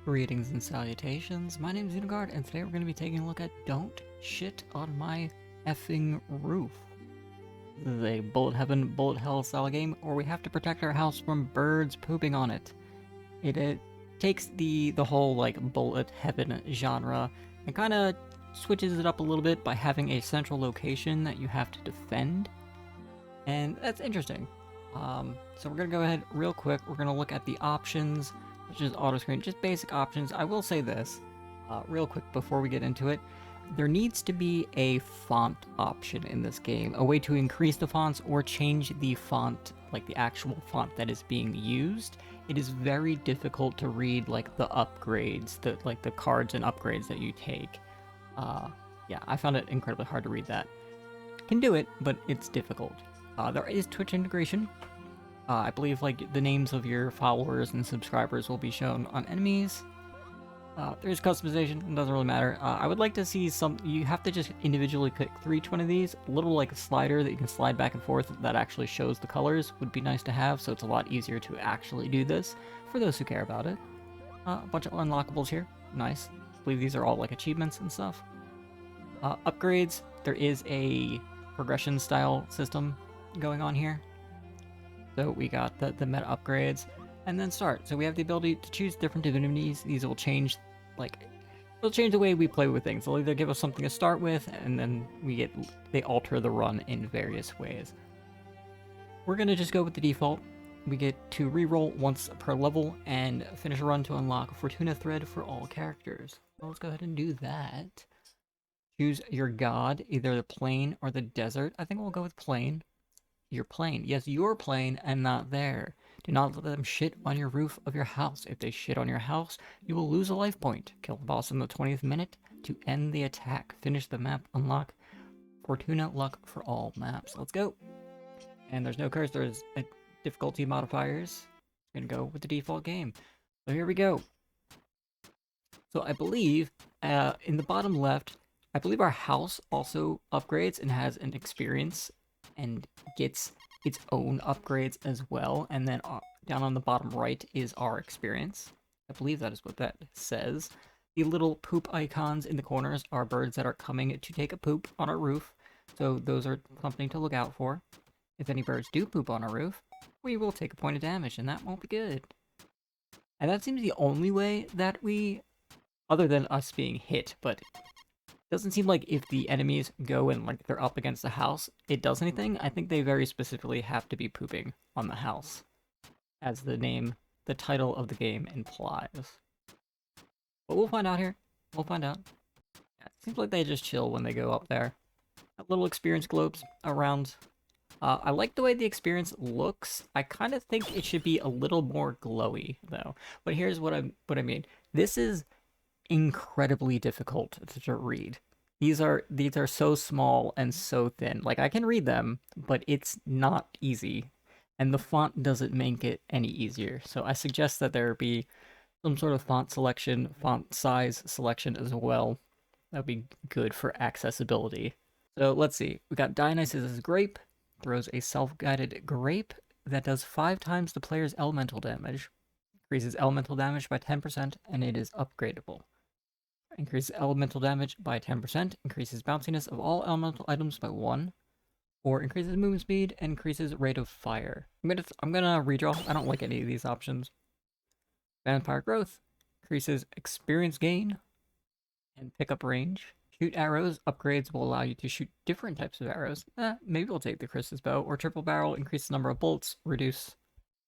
Greetings and salutations, my name is Xenogard, and today we're going to be taking a look at Don't Shit on My Effing Roof. This is a bullet heaven, bullet hell style game where we have to protect our house from birds pooping on it. It takes the whole like bullet heaven genre and kind of switches it up a little bit by having a central location that you have to defend, and that's interesting. So we're gonna go ahead real quick. We're gonna look at the options, which is auto screen, just basic options. I will say this, real quick before we get into it. There needs to be a font option in this game, a way to increase the fonts or change the font, like the actual font that is being used. It is very difficult to read like the upgrades, the cards and upgrades that you take. Yeah, I found it incredibly hard to read that. Can do it, but it's difficult. There is Twitch integration. I believe like the names of your followers and subscribers will be shown on enemies. There's customization, it doesn't really matter. I would like to see some, you have to just individually click through each one of these. A little like a slider that you can slide back and forth that actually shows the colors would be nice to have, so it's a lot easier to actually do this for those who care about it. A bunch of unlockables here, nice. I believe these are all like achievements and stuff. Upgrades, there is a progression style system going on here. So we got the meta upgrades, and then start. So we have the ability to choose different divinities. These will change, they'll change the way we play with things. They'll either give us something to start with, and then they alter the run in various ways. We're gonna just go with the default. We get to reroll once per level and finish a run to unlock a Fortuna thread for all characters. So let's go ahead and do that. Choose your god, either the plain or the desert. I think we'll go with plain. Your plane. Yes, your plane and not there. Do not let them shit on your roof of your house. If they shit on your house, you will lose a life point. Kill the boss in the 20th minute to end the attack. Finish the map. Unlock Fortuna luck for all maps. Let's go. And there's no curse. There's difficulty modifiers. I'm gonna go with the default game. So here we go. So I believe in the bottom left, I believe our house also upgrades and has an experience and gets its own upgrades as well. And then down on the bottom right is our experience. I believe that is what that says. The little poop icons in the corners are birds that are coming to take a poop on our roof. So those are something to look out for. If any birds do poop on our roof, we will take a point of damage, and that won't be good. And that seems the only way that we, other than us being hit, but doesn't seem like if the enemies go and like they're up against the house, it does anything. I think they very specifically have to be pooping on the house, as the title of the game implies. But we'll find out here. We'll find out. Yeah, it seems like they just chill when they go up there. That little experience globes around. I like the way the experience looks. I kind of think it should be a little more glowy though. But here's what I mean. This is incredibly difficult to read. These are so small and so thin. Like I can read them, but it's not easy. And the font doesn't make it any easier. So I suggest that there be some sort of font selection, font size selection as well. That would be good for accessibility. So let's see. We got Dionysus' Grape. Throws a self-guided grape that does 5 times the player's elemental damage. Increases elemental damage by 10%, and it is upgradable. Increases elemental damage by 10%, increases bounciness of all elemental items by 1, or increases movement speed and increases rate of fire. I'm gonna redraw. I don't like any of these options. Vampire growth increases experience gain and pickup range. Shoot arrows upgrades will allow you to shoot different types of arrows. Maybe we'll take the Chris's bow. Or triple barrel, increase the number of bullets, reduce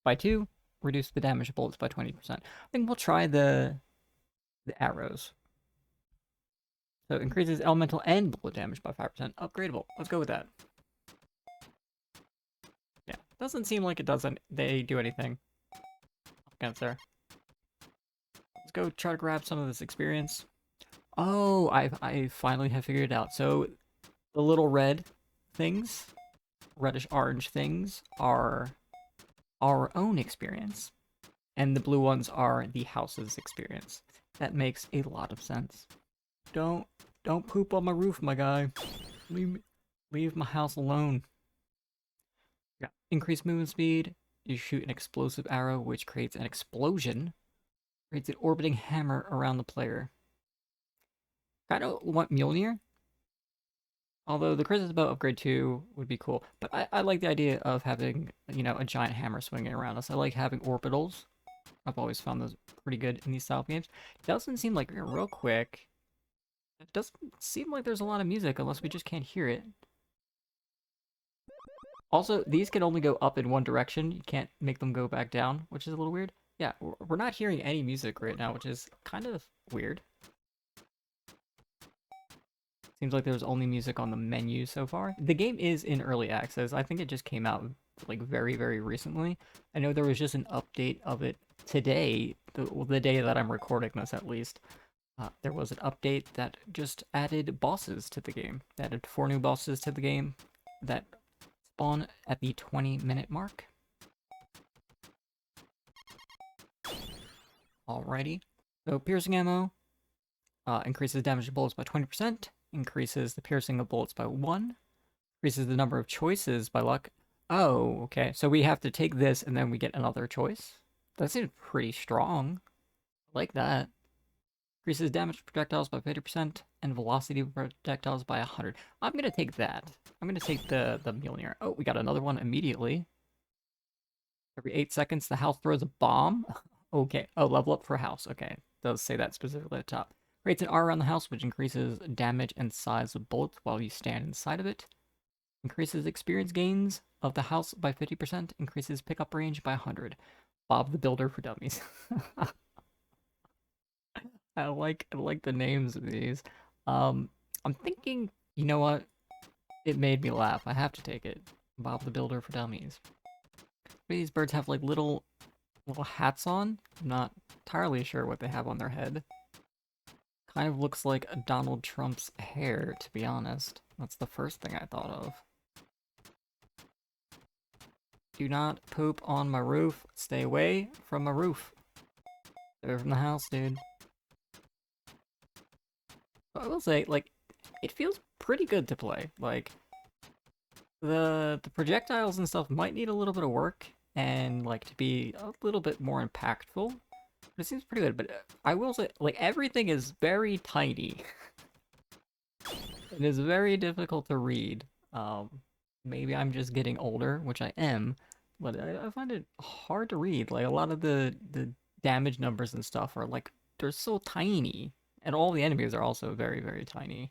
by 2, reduce the damage of bullets by 20%. I think we'll try the arrows. So increases elemental and bullet damage by 5%. Upgradable. Let's go with that. Yeah, doesn't seem like they do anything against there. Let's go try to grab some of this experience. Oh, I finally have figured it out. So the little red things, reddish orange things, are our own experience. And the blue ones are the house's experience. That makes a lot of sense. Don't poop on my roof, my guy. Leave my house alone. Yeah. Increased movement speed. You shoot an explosive arrow, which creates an explosion. Creates an orbiting hammer around the player. Kind of want Mjolnir, although the Chris's bow upgrade 2 would be cool. But I like the idea of having, you know, a giant hammer swinging around us. I like having orbitals. I've always found those pretty good in these style of games. It doesn't seem like, real quick, it doesn't seem like there's a lot of music unless we just can't hear it. Also, these can only go up in one direction. You can't make them go back down, which is a little weird. Yeah, we're not hearing any music right now, which is kind of weird. Seems like there's only music on the menu so far. The game is in early access. I think it just came out like very, very recently. I know there was just an update of it today, the day that I'm recording this at least. There was an update that just added bosses to the game. They added 4 new bosses to the game that spawn at the 20-minute mark. Alrighty. So piercing ammo increases damage to bullets by 20%, increases the piercing of bullets by 1, increases the number of choices by luck. Oh, okay. So we have to take this and then we get another choice. That seems pretty strong. I like that. Increases damage to projectiles by 50% and velocity of projectiles by 100. I'm going to take that. I'm going to take the Mjolnir. Oh, we got another one immediately. Every 8 seconds, the house throws a bomb. Okay. Oh, level up for house. Okay. Does say that specifically at the top. Creates an R around the house, which increases damage and size of bullets while you stand inside of it. Increases experience gains of the house by 50%. Increases pickup range by 100. Bob the Builder for Dummies. I like the names of these. I'm thinking, you know what? It made me laugh. I have to take it. Bob the Builder for Dummies. These birds have like little hats on. I'm not entirely sure what they have on their head. Kind of looks like Donald Trump's hair, to be honest. That's the first thing I thought of. Do not poop on my roof. Stay away from my roof. Stay away from the house, dude. But I will say, like, it feels pretty good to play. Like, the projectiles and stuff might need a little bit of work and, like, to be a little bit more impactful. But it seems pretty good. But I will say, like, everything is very tiny. It is very difficult to read. Maybe I'm just getting older, which I am, but I find it hard to read. Like, a lot of the damage numbers and stuff are, like, they're so tiny. And all the enemies are also very, very tiny.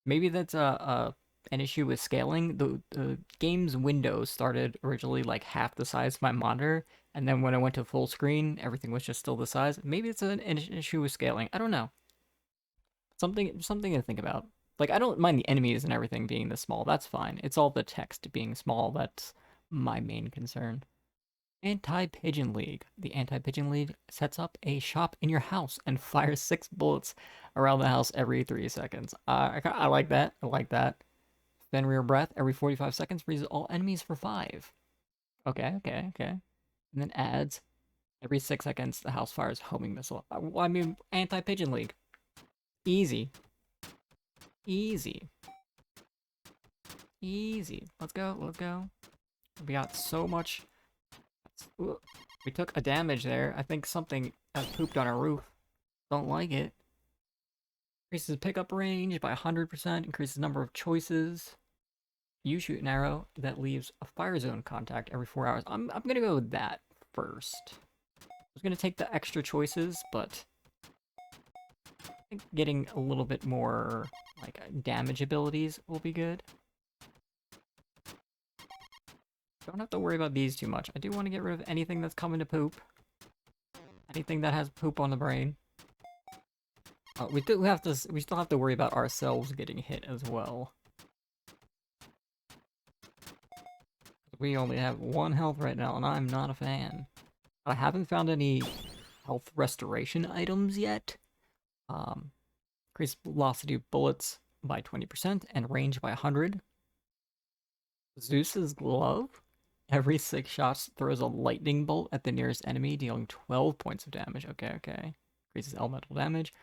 Maybe that's an issue with scaling. The game's window started originally like half the size of my monitor, and then when I went to full screen, everything was just still the size. Maybe it's an issue with scaling. I don't know. Something to think about. Like, I don't mind the enemies and everything being this small. That's fine. It's all the text being small that's my main concern. Anti-Pigeon League. The Anti-Pigeon League sets up a shop in your house and fires 6 bullets around the house every 3 seconds. I like that. I like that. Then rear breath every 45 seconds freezes all enemies for 5. Okay. And then adds every 6 seconds the house fires homing missile. I mean, Anti-Pigeon League. Easy. Let's go. We got so much. Ooh, we took a damage there. I think something has pooped on our roof. Don't like it. Increases pickup range by 100%. Increases number of choices. You shoot an arrow that leaves a fire zone contact every 4 hours. I'm gonna go with that first. I was gonna take the extra choices, but I think getting a little bit more like damage abilities will be good. Don't have to worry about these too much. I do want to get rid of anything that's coming to poop. Anything that has poop on the brain. We still have to worry about ourselves getting hit as well. We only have 1 health right now, and I'm not a fan. I haven't found any health restoration items yet. Increase velocity of bullets by 20% and range by 100. Zeus's glove. Every 6 shots throws a lightning bolt at the nearest enemy, dealing 12 points of damage. Okay. Increases elemental damage.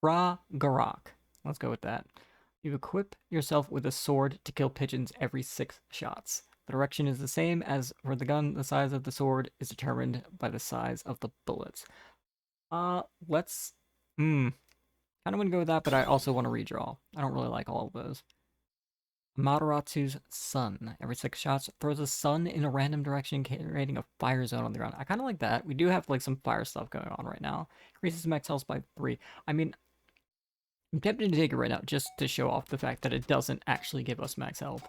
Garak. Let's go with that. You equip yourself with a sword to kill pigeons every 6 shots. The direction is the same as for the gun. The size of the sword is determined by the size of the bullets. Let's... Kind of want to go with that, but I also want to redraw. I don't really like all of those. Madaratu's sun. Every 6 shots throws a sun in a random direction, creating a fire zone on the ground. I kind of like that. We do have like some fire stuff going on right now. Increases max health by 3. I mean, I'm tempted to take it right now just to show off the fact that it doesn't actually give us max health.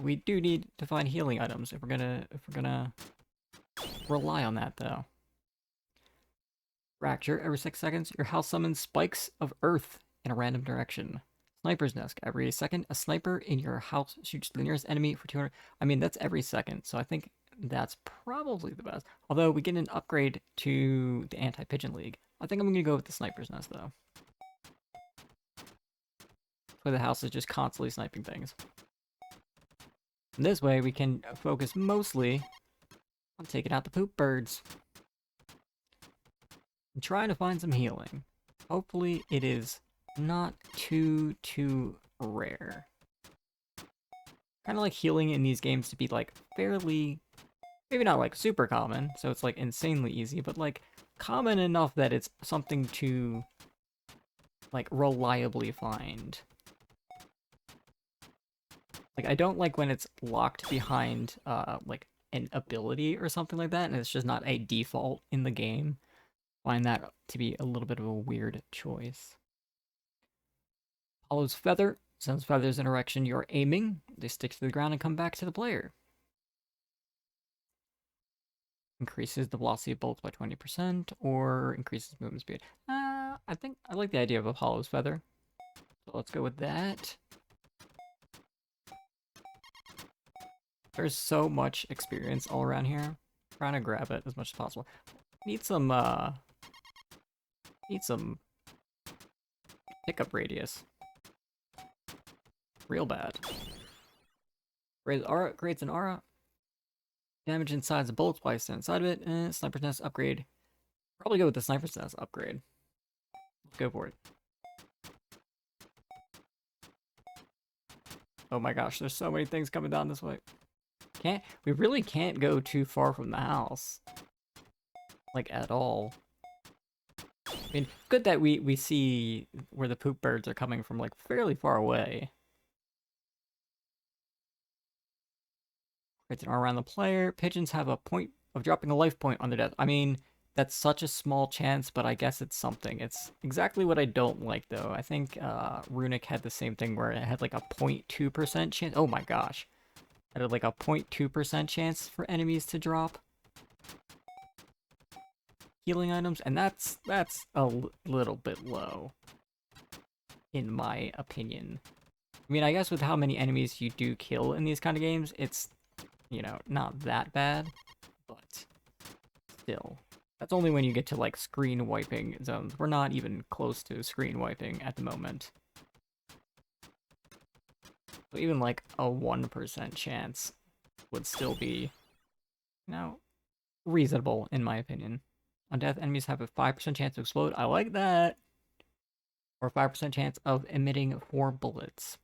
We do need to find healing items if we're gonna rely on that though. Fracture. Every 6 seconds, your house summons spikes of earth in a random direction. Sniper's Nest. Every second, a sniper in your house shoots the nearest enemy for 200. I mean, that's every second, so I think that's probably the best. Although we get an upgrade to the Anti-Pigeon League. I think I'm going to go with the Sniper's Nest, though. Where the house is just constantly sniping things. And this way, we can focus mostly on taking out the poop birds. And trying to find some healing. Hopefully, it is not too rare. Kind of like healing in these games to be like fairly, maybe not like super common, so it's like insanely easy, but like common enough that it's something to like reliably find. Like I don't like when it's locked behind like an ability or something like that, and it's just not a default in the game. Find that to be a little bit of a weird choice. Apollo's Feather sends feathers in a direction you're aiming. They stick to the ground and come back to the player. Increases the velocity of bolts by 20% or increases movement speed. I think I like the idea of Apollo's Feather. So let's go with that. There's so much experience all around here. I'm trying to grab it as much as possible. Need some pickup radius. Real bad. Creates an aura. Damage inside the bullets while you stand inside of it. Sniper's Nest upgrade. Probably go with the Sniper's Nest upgrade. Let's go for it. Oh my gosh, there's so many things coming down this way. We really can't go too far from the house. Like, at all. I mean, good that we see where the poop birds are coming from, like, fairly far away. Creates an aura around the player. Pigeons have a point of dropping a life point on their death. I mean, that's such a small chance, but I guess it's something. It's exactly what I don't like, though. I think Runic had the same thing where it had like a 0.2% chance. Oh my gosh. It had like a 0.2% chance for enemies to drop healing items, and that's a little bit low, in my opinion. I mean, I guess with how many enemies you do kill in these kind of games, it's, you know, not that bad, but still. That's only when you get to, like, screen wiping zones. We're not even close to screen wiping at the moment. So even, like, a 1% chance would still be, you know, reasonable, in my opinion. On death, enemies have a 5% chance to explode. I like that. Or 5% chance of emitting 4 bullets.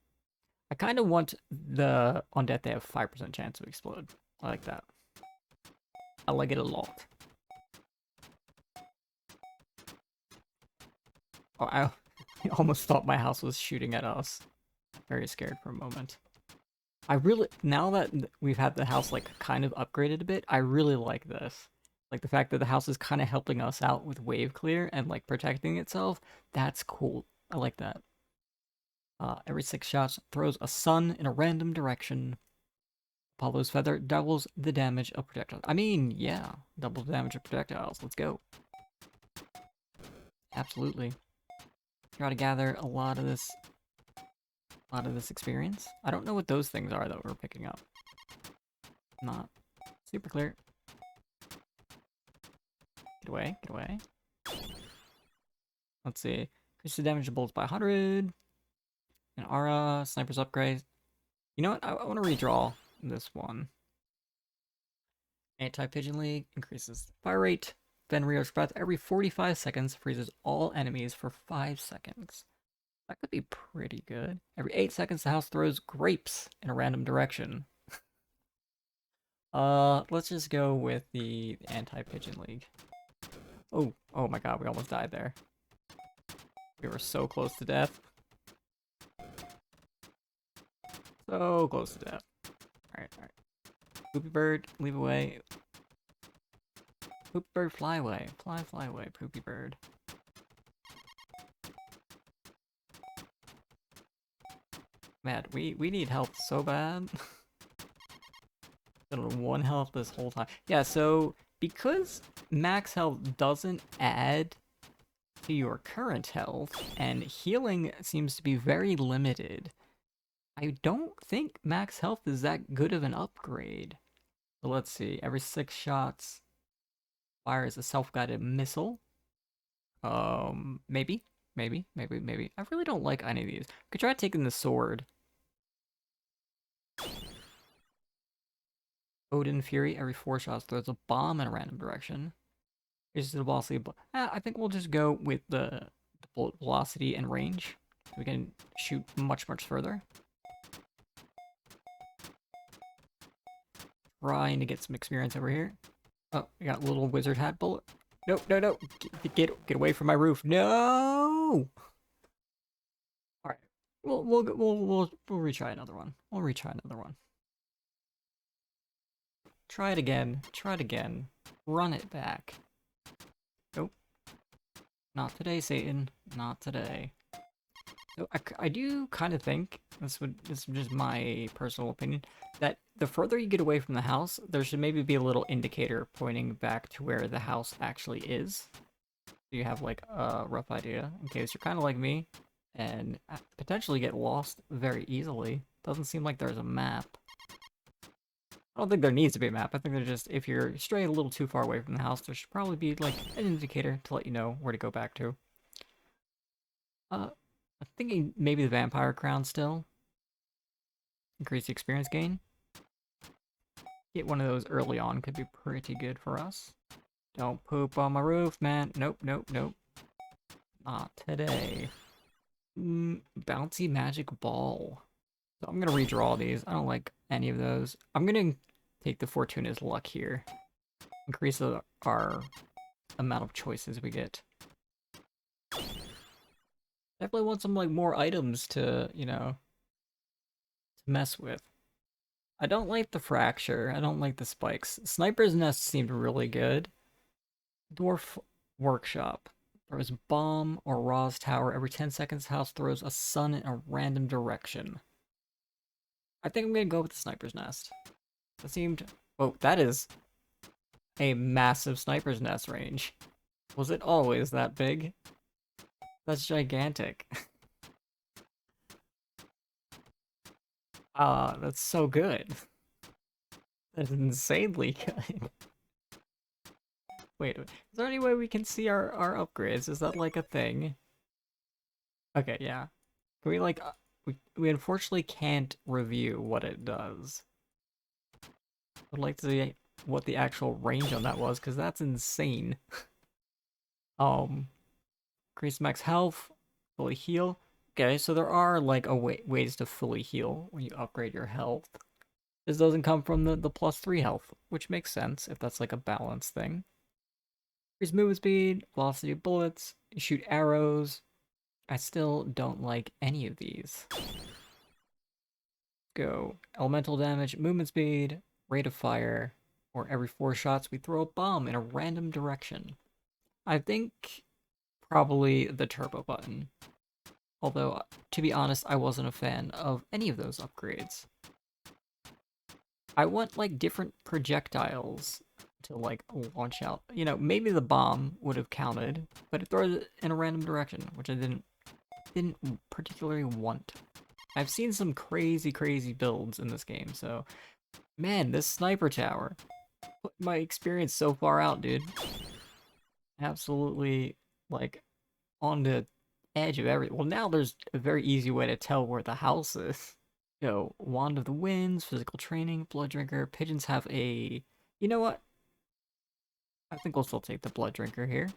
I kind of want the on death they have 5% chance to explode. I like that. I like it a lot. Oh, I almost thought my house was shooting at us. Very scared for a moment. Now that we've had the house like kind of upgraded a bit, I really like this. Like the fact that the house is kind of helping us out with wave clear and like protecting itself. That's cool. I like that. Every 6 shots throws a sun in a random direction. Apollo's Feather doubles the damage of projectiles. I mean, yeah, double the damage of projectiles. Let's go. Absolutely. Try to gather a lot of this experience. I don't know what those things are that we're picking up. Not super clear. Get away, get away. Let's see. Increase the damage of bullets by 100. An aura, sniper's upgrade. You know what? I want to redraw this one. Anti-Pigeon League increases fire rate. Fenrir's breath every 45 seconds freezes all enemies for 5 seconds. That could be pretty good. Every 8 seconds, the house throws grapes in a random direction. Let's just go with the Anti-Pigeon League. Oh, oh my god, we almost died there. We were so close to death. So close to death. Alright, alright. Poopy bird, leave away. Poopy bird, fly away. Fly away, poopy bird. Man, we need health so bad. Been on 1 health this whole time. Yeah, so because max health doesn't add to your current health, and healing seems to be very limited, I don't think max health is that good of an upgrade. So let's see, every 6 shots fires a self-guided missile. Maybe. I really don't like any of these. Could try taking the sword. Odin Fury, every 4 shots throws a bomb in a random direction. Is the velocity? I think we'll just go with the bullet velocity and range. We can shoot much further. Trying to get some experience over here. Oh, we got a little wizard hat bullet. Nope, no. Get away from my roof. No! Alright. We'll retry another one. We'll retry another one. Try it again. Try it again. Run it back. Nope. Not today, Satan. Not today. So I do kind of think, this is just my personal opinion, that the further you get away from the house, there should maybe be a little indicator pointing back to where the house actually is. So you have like a rough idea, in case you're kind of like me, and potentially get lost very easily. Doesn't seem like there's a map. I don't think there needs to be a map. I think there's just, if you're straying a little too far away from the house, there should probably be like an indicator to let you know where to go back to. I'm thinking maybe the vampire crown still. Increase the experience gain. Get one of those early on could be pretty good for us. Don't poop on my roof, man. Nope. Not today. Bouncy magic ball. So I'm gonna redraw these. I don't like any of those. I'm gonna take the Fortuna's luck here. Increase our amount of choices we get. Definitely want some like more items to, you know, to mess with. I don't like the fracture. I don't like the spikes. Sniper's Nest seemed really good. Dwarf Workshop. Throws bomb or Ra's Tower. Every 10 seconds, house throws a sun in a random direction. I think I'm gonna go with the Sniper's Nest. That seemed... Oh, that is a massive Sniper's Nest range. Was it always that big? That's gigantic. That's so good. That's insanely good. Wait, is there any way we can see our upgrades? Is that like a thing? Okay, yeah. Can we like, we unfortunately can't review what it does. I'd like to see what the actual range on that was, because that's insane. Increase max health, fully heal. Okay, so there are like ways to fully heal when you upgrade your health. This doesn't come from the +3 health, which makes sense if that's like a balance thing. Increase movement speed, velocity of bullets, you shoot arrows. I still don't like any of these. Go elemental damage, movement speed, rate of fire, or every 4 shots we throw a bomb in a random direction. I think probably the turbo button. Although, to be honest, I wasn't a fan of any of those upgrades. I want, like, different projectiles to, like, launch out. You know, maybe the bomb would have counted, but it throws it in a random direction, which I didn't particularly want. I've seen some crazy builds in this game, so... Man, this sniper tower put my experience so far out, dude. Absolutely, like, on the edge of everything. Well, now there's a very easy way to tell where the house is. Go, Wand of the Winds, physical training, blood drinker. Pigeons have a... You know what? I think we'll still take the blood drinker here.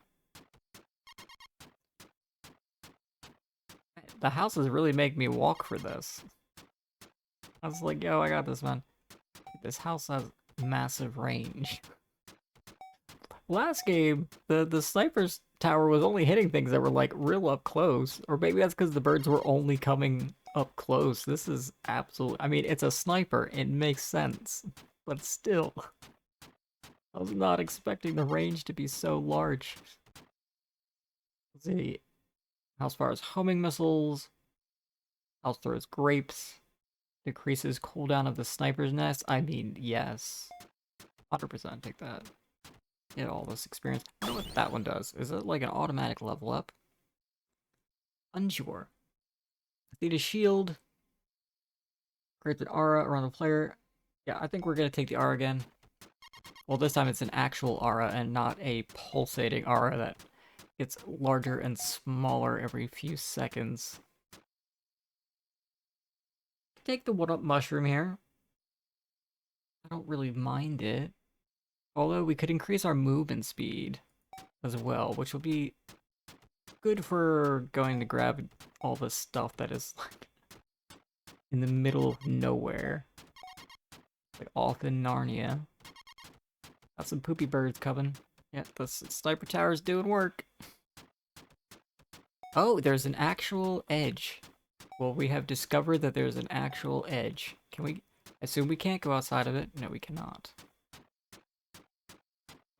The houses really make me walk for this. I was like, yo, I got this, man. This house has massive range. Last game, the sniper's tower was only hitting things that were like real up close, or maybe that's because the birds were only coming up close. This is absolute. I mean, it's a sniper. It makes sense, but still, I was not expecting the range to be so large. Let's see. As far as homing missiles, house throws grapes, decreases cooldown of the sniper's nest. I mean, yes, 100% take that. Get all this experience. I don't know what that one does. Is it like an automatic level up? Unsure. Athena shield. Creates an aura around the player. Yeah, I think we're gonna take the aura again. Well, this time it's an actual aura and not a pulsating aura that gets larger and smaller every few seconds. Take the one-up mushroom here. I don't really mind it. Although we could increase our movement speed as well, which will be good for going to grab all the stuff that is like in the middle of nowhere. Like off in Narnia. Got some poopy birds coming. Yeah, the sniper tower's doing work. Oh, there's an actual edge. Well, we have discovered that there's an actual edge. Can we... I assume we can't go outside of it? No, we cannot.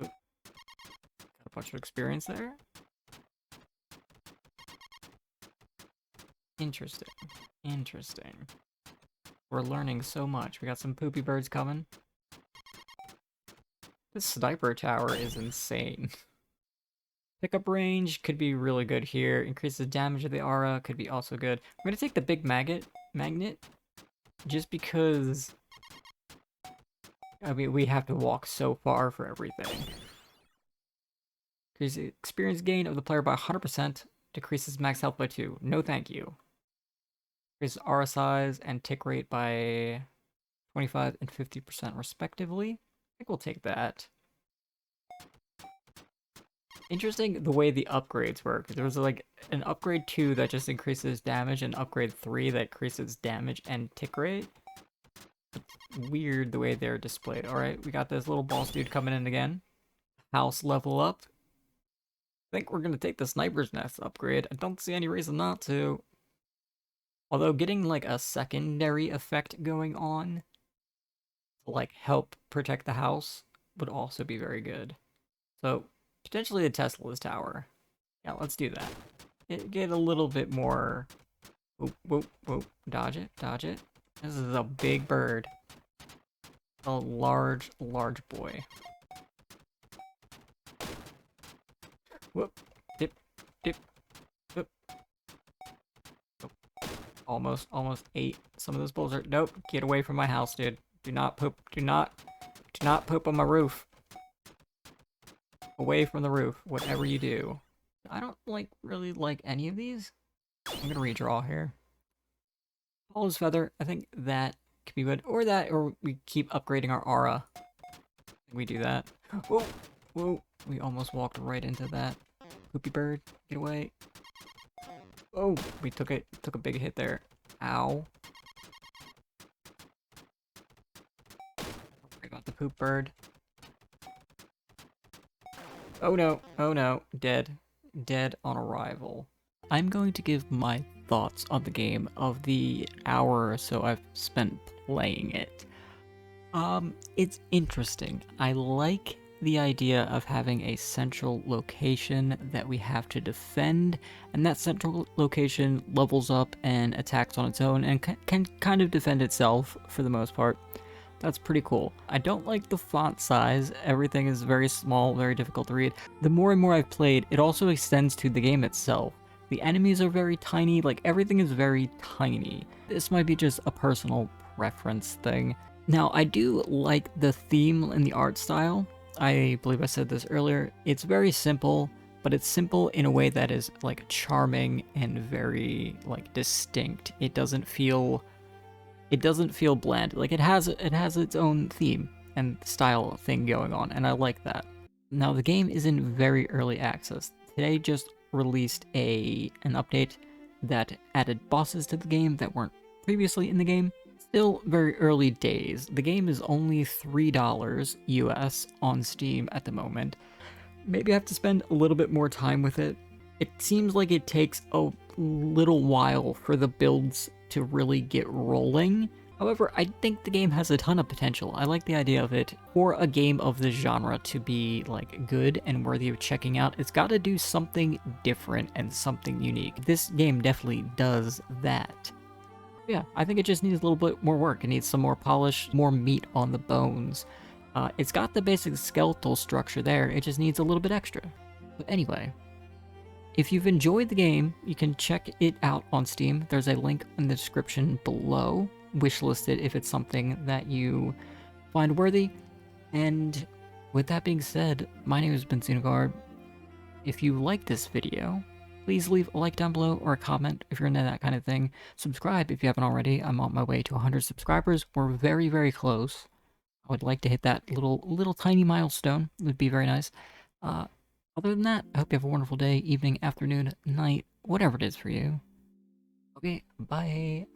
Got a bunch of experience there. Interesting. Interesting. We're learning so much. We got some poopy birds coming. This sniper tower is insane. Pickup range could be really good here. Increases damage of the aura could be also good. I'm gonna take the big magnet, just because, I mean, we have to walk so far for everything. Increases experience gain of the player by 100%. Decreases max health by 2. No thank you. Increases aura size and tick rate by 25 and 50% respectively. I think we'll take that. Interesting the way the upgrades work. There was like an upgrade 2 that just increases damage, and upgrade 3 that increases damage and tick rate. It's weird the way they're displayed. Alright, we got this little boss dude coming in again. House level up. I think we're gonna take the sniper's nest upgrade. I don't see any reason not to. Although getting like a secondary effect going on to like help protect the house would also be very good. So potentially a Tesla's tower. Yeah, let's do that. Get a little bit more. Whoop, whoop, whoop. Dodge it, dodge it. This is a big bird. A large, large boy. Whoop. Dip, dip, whoop. Oh. Almost ate some of those bulls. Nope, get away from my house, dude. Do not poop. Do not poop on my roof. Away from the roof, whatever you do. I don't really like any of these. I'm gonna redraw here. Paul's feather, I think that could be good. Or that, or we keep upgrading our aura. We do that. Whoa, whoa. We almost walked right into that. Poopy bird, get away. Oh, we took a big hit there. Ow. I got the poop bird. Oh no, dead. Dead on arrival. I'm going to give my thoughts on the game of the hour or so I've spent playing it. It's interesting. I like the idea of having a central location that we have to defend, and that central location levels up and attacks on its own and can kind of defend itself for the most part. That's pretty cool. I don't like the font size. Everything is very small, very difficult to read. The more and more I've played, it also extends to the game itself. The enemies are very tiny, like everything is very tiny. This might be just a personal preference thing. Now, I do like the theme and the art style. I believe I said this earlier. It's very simple, but it's simple in a way that is like charming and very like distinct. It doesn't feel bland. Like it has its own theme and style thing going on, and I like that. Now the game is in very early access. Today just released an update that added bosses to the game that weren't previously in the game. Still very early days. The game is only $3 US on Steam at the moment. maybe I have to spend a little bit more time with it. It seems like it takes a little while for the builds to really get rolling. However, I think the game has a ton of potential. I like the idea of it. For a game of this genre to be like good and worthy of checking out, it's got to do something different and something unique. This game definitely does that. Yeah, I think it just needs a little bit more work. It needs some more polish, more meat on the bones. It's got the basic skeletal structure there, it just needs a little bit extra. But anyway, if you've enjoyed the game, you can check it out on Steam. There's a link in the description below. Wishlist it if it's something that you find worthy. And with that being said, my name has been Xenogard. If you like this video, please leave a like down below or a comment if you're into that kind of thing. Subscribe if you haven't already. I'm on my way to 100 subscribers. We're very, very close. I would like to hit that little tiny milestone. It would be very nice. Other than that, I hope you have a wonderful day, evening, afternoon, night, whatever it is for you. Okay, bye.